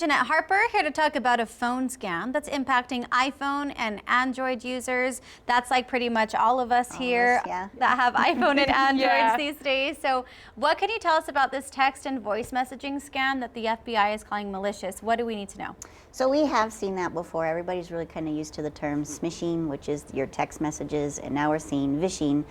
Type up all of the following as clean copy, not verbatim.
Jeanette Harper here to talk about a phone scam that's impacting iPhone and Android users. That's like pretty much all of us here that have iPhone and Androids these days. So what can you tell us about this text and voice messaging scam that the FBI is calling malicious? What do we need to know? So we have seen that before. Everybody's really kind of used to the term smishing, which is your text messages, and now we're seeing vishing,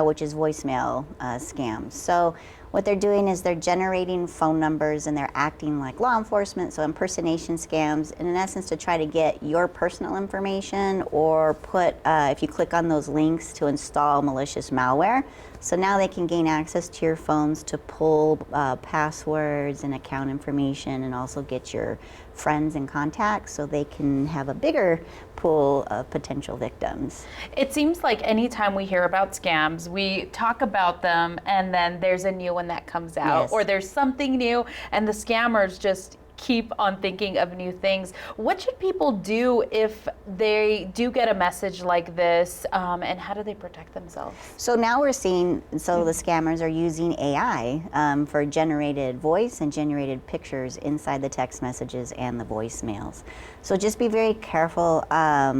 which is voicemail scams. So what they're doing is they're generating phone numbers and they're acting like law enforcement, so impersonation scams, and in essence to try to get your personal information or put, if you click on those links, to install malicious malware. So now they can gain access to your phones to pull passwords and account information, and also get your friends and contacts so they can have a bigger pool of potential victims. It seems like anytime we hear about scams, we talk about them and then there's a new one that comes out, or there's something new and the scammers just keep on thinking of new things. What should people do if they do get a message like this, and how do they protect themselves? So now we're seeing, the scammers are using AI for generated voice and generated pictures inside the text messages and the voicemails. So just be very careful.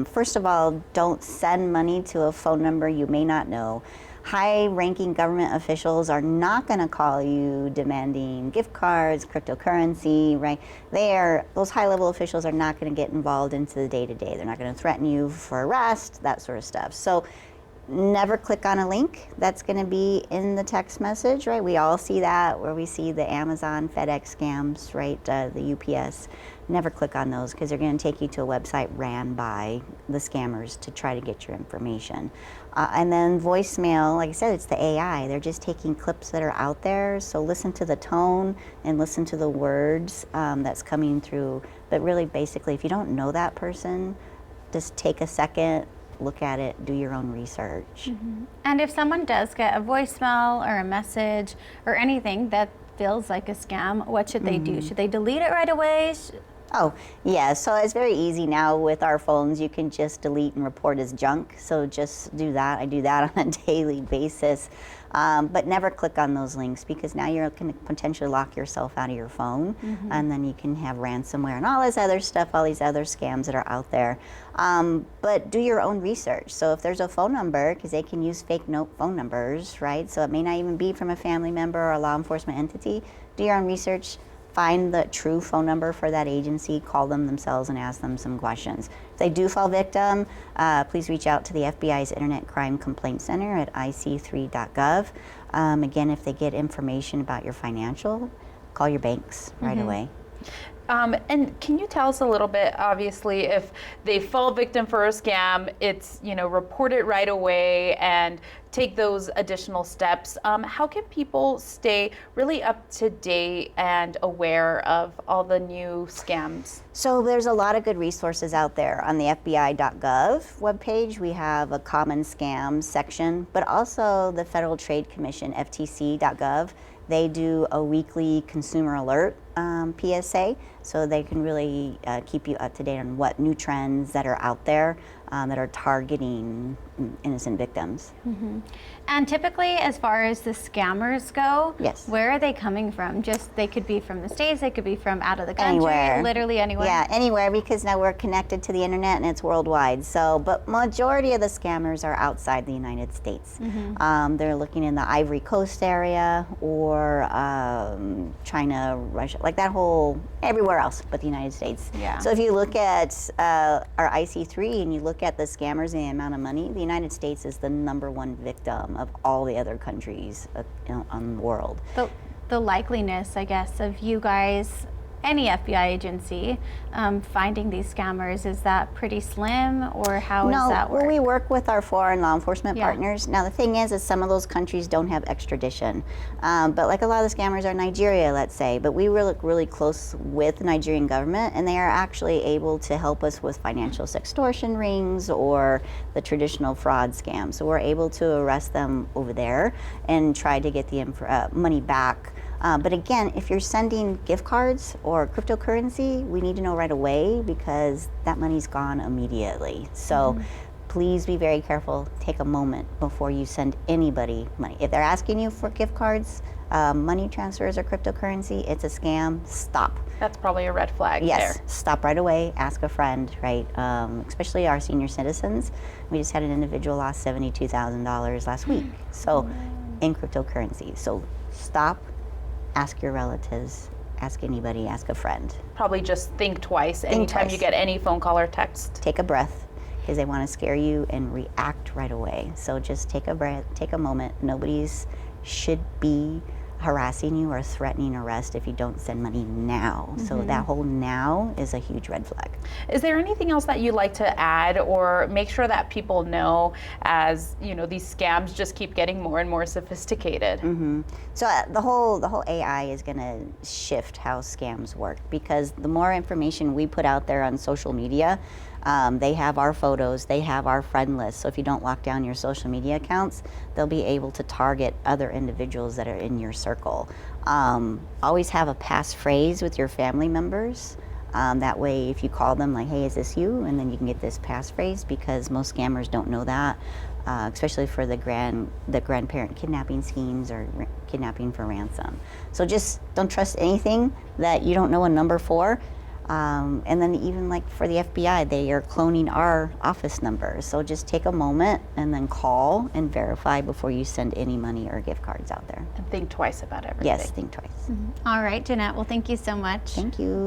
First of all, don't send money to a phone number you may not know. High-ranking government officials are not going to call you demanding gift cards, cryptocurrency, right? Those high-level officials are not going to get involved into the day-to-day. They're not going to threaten you for arrest, that sort of stuff. So never click on a link that's going to be in the text message, right? We all see that, where we see the Amazon, FedEx scams, right? The UPS. Never click on those, because they're going to take you to a website ran by the scammers to try to get your information. And then voicemail, like I said, it's the AI. They're just taking clips that are out there. So listen to the tone and listen to the words that's coming through. But really, basically, if you don't know that person, just take a second, look at it, do your own research. And if someone does get a voicemail or a message or anything that feels like a scam, what should they do? Should they delete it right away? Oh, yeah, so it's very easy now with our phones. You can just delete and report as junk. So just do that. I do that on a daily basis. But never click on those links, because now you're going to potentially lock yourself out of your phone, and then you can have ransomware and all this other stuff, all these other scams that are out there. But do your own research. So if there's a phone number, because they can use fake note phone numbers, right? So it may not even be from a family member or a law enforcement entity. Do your own research. Find the true phone number for that agency, call them themselves and ask them some questions. If they do fall victim, please reach out to the FBI's Internet Crime Complaint Center at ic3.gov. Again, if they get information about your financial, call your banks right away. And can you tell us a little bit, obviously, if they fall victim for a scam, it's, report it right away and take those additional steps. How can people stay really up to date and aware of all the new scams? So there's a lot of good resources out there. On the FBI.gov webpage, we have a common scams section, but also the Federal Trade Commission, FTC.gov. They do a weekly consumer alert PSA, so they can really keep you up to date on what new trends that are out there that are targeting innocent victims. And typically, as far as the scammers go, where are they coming from? They could be from the States, they could be from out of the country, literally anywhere. Yeah, anywhere, because now we're connected to the internet and it's worldwide. So, but majority of the scammers are outside the United States. They're looking in the Ivory Coast area or China, Russia, like that whole, everywhere else but the United States. So if you look at our IC3 and you look at the scammers and the amount of money, the United States is the #1 victim of all the other countries on the world. The likeliness, I guess, of you guys, any FBI agency, finding these scammers, is that pretty slim, or how does that work? No, we work with our foreign law enforcement partners. Now the thing is some of those countries don't have extradition, but like a lot of the scammers are Nigeria, let's say, but we work really close with the Nigerian government, and they are actually able to help us with financial sextortion rings or the traditional fraud scams. So we're able to arrest them over there and try to get the money back. But again, if you're sending gift cards or cryptocurrency, we need to know right away, because that money's gone immediately. So please be very careful. Take a moment before you send anybody money. If they're asking you for gift cards, money transfers, or cryptocurrency, it's a scam. Stop. That's probably a red flag. Yes, there. stop right away. Ask a friend, right? Especially our senior citizens. We just had an individual lost $72,000 last week. So, in cryptocurrency. So stop. Ask your relatives. Ask anybody. Ask a friend. Probably just think twice anytime you get any phone call or text. Take a breath, because they want to scare you and react right away. So just take a breath, take a moment. Nobody's should be harassing you or threatening arrest if you don't send money now. So that whole now is a huge red flag. Is there anything else that you'd like to add or make sure that people know as, you know, these scams just keep getting more and more sophisticated? So the whole AI is going to shift how scams work, because the more information we put out there on social media, they have our photos, they have our friend list. So if you don't lock down your social media accounts, they'll be able to target other individuals that are in your circle. Always have a passphrase with your family members. That way, if you call them like, hey, is this you? And then you can get this passphrase, because most scammers don't know that, especially for the grandparent kidnapping schemes or kidnapping for ransom. So just don't trust anything that you don't know a number for. And then even like for the FBI, they are cloning our office numbers. So just take a moment and then call and verify before you send any money or gift cards out there. And think twice about everything. Yes, think twice. All right, Jeanette. Well, thank you so much. Thank you.